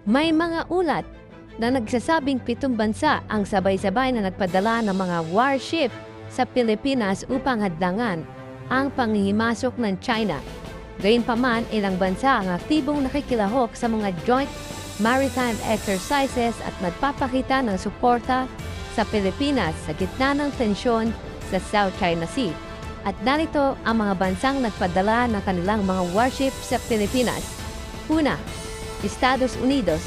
May mga ulat na nagsasabing 7 bansa ang sabay-sabay na nagpadala ng mga warship sa Pilipinas upang hadlangan ang panghihimasok ng China. Gayunpaman, ilang bansa ang aktibong nakikilahok sa mga joint maritime exercises at nagpapakita ng suporta sa Pilipinas sa gitna ng tensyon sa South China Sea. At narito ang mga bansang nagpadala ng kanilang mga warship sa Pilipinas. Una, Estados Unidos.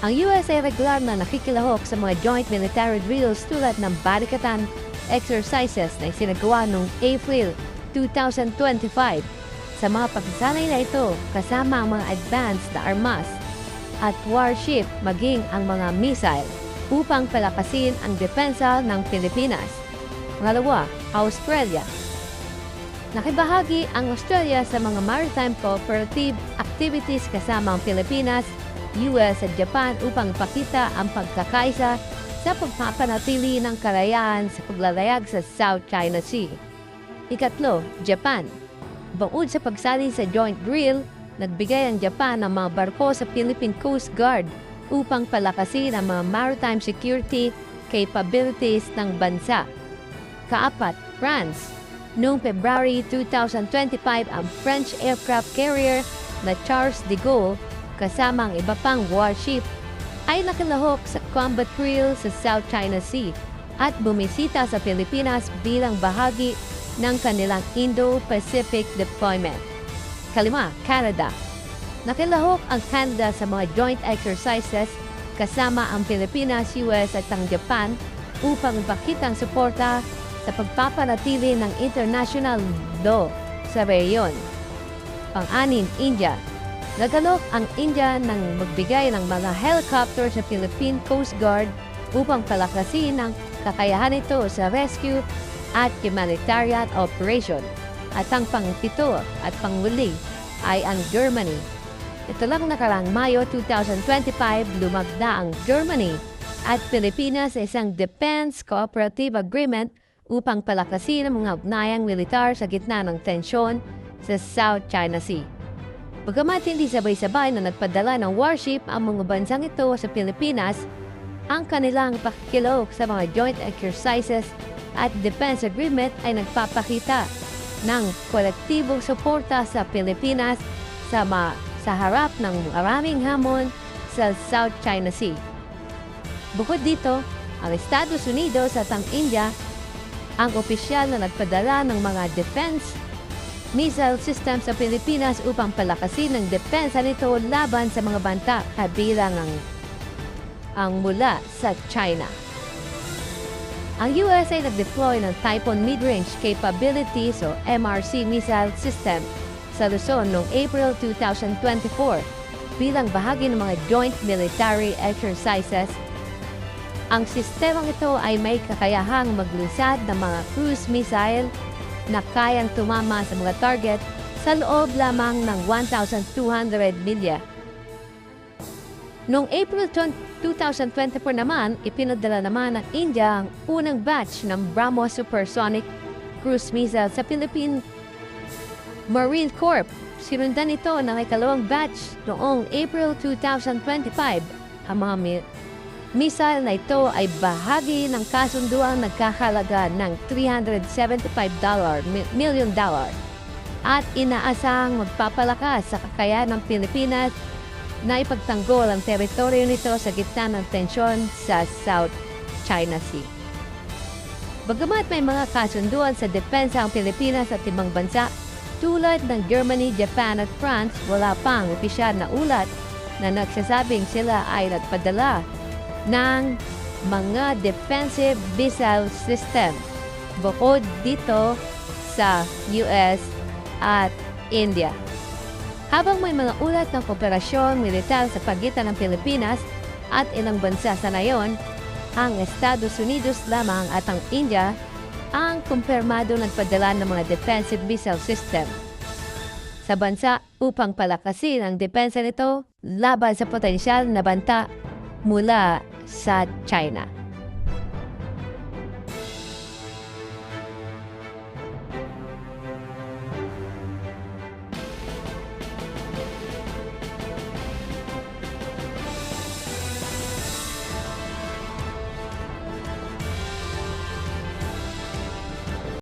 Ang US ay regular na nakikilahok sa mga joint military drills tulad ng barikatan exercises na isinagawa noong April 2025. Sa mga pagsasanay na ito, kasama ang mga advanced na armas at warship maging ang mga missile upang palakasin ang depensa ng Pilipinas. Pangalawa, Australia. Nakibahagi ang Australia sa mga maritime cooperative activities kasama ang Pilipinas, US at Japan upang ipakita ang pagkakaisa sa pagpapanatili ng kalayaan sa paglalayag sa South China Sea. Ikatlo, Japan. Bukod sa pagsali sa joint drill, nagbigay ang Japan ng mga barko sa Philippine Coast Guard upang palakasin ang mga maritime security capabilities ng bansa. Kaapat, France. Noong February 2025, ang French aircraft carrier na Charles de Gaulle kasama ang iba pang warship ay nakilahok sa combat drill sa South China Sea at bumisita sa Pilipinas bilang bahagi ng kanilang Indo-Pacific deployment. Kalima, Canada. Nakilahok ang Canada sa mga joint exercises kasama ang Pilipinas, US at ang Japan upang ipakita ang suporta sa pagpapanatili ng international law sa rehiyon. Pang-anim, India. Nagalok ang India nang magbigay ng mga helicopter sa Philippine Coast Guard upang palakasin ang kakayahan nito sa rescue at humanitarian operation. At ang pang-pito at pang-uli ay ang Germany. Ito lang nakarang Mayo 2025, lumagda ang Germany at Pilipinas sa isang Defense Cooperative Agreement upang palakasin ang mga ugnayang militar sa gitna ng tensyon sa South China Sea. Bagamat hindi sabay-sabay na nagpadala ng warship ang mga bansang ito sa Pilipinas, ang kanilang pakikilahok sa mga joint exercises at defense agreement ay nagpapakita ng kolektibong suporta sa Pilipinas sa harap ng maraming hamon sa South China Sea. Bukod dito, ang Estados Unidos at ang India ang opisyal na nagpadala ng mga defense missile system sa Pilipinas upang palakasin ang depensa nito laban sa mga banta kabilang ang mula sa China. Ang US ay nag-deploy ng Typhoon Mid-Range Capabilities o MRC missile system sa Luzon noong April 2024 bilang bahagi ng mga joint military exercises. Ang sistemang ito ay may kakayahang maglusad ng mga cruise missile na kayang tumama sa mga target sa loob lamang ng 1,200 milya. Noong April 2024 naman, ipinadala naman ng India ang unang batch ng BrahMos supersonic cruise missile sa Philippine Marine Corps. Sinundan ito ng ikalawang batch noong April 2025. Ang mga missile na ito ay bahagi ng kasunduang nagkakalaga ng $375 million at inaasang magpapalakas sa kakayahan ng Pilipinas na ipagtanggol ang teritoryo nito sa gitna ng tensyon sa South China Sea. Bagamat may mga kasunduan sa depensa ang Pilipinas at ibang bansa tulad ng Germany, Japan at France, wala pang opisyal na ulat na nagsasabing sila ay nagpadala ng mga defensive missile system bukod dito sa US at India. Habang may mga ulat ng kooperasyon militar sa pagitan ng Pilipinas at ilang bansa sa nayon, ang Estados Unidos lamang at ang India ang kumpirmado nagpadala ng mga defensive missile system sa bansa upang palakasin ang depensa nito laban sa potensyal na banta mula sa China.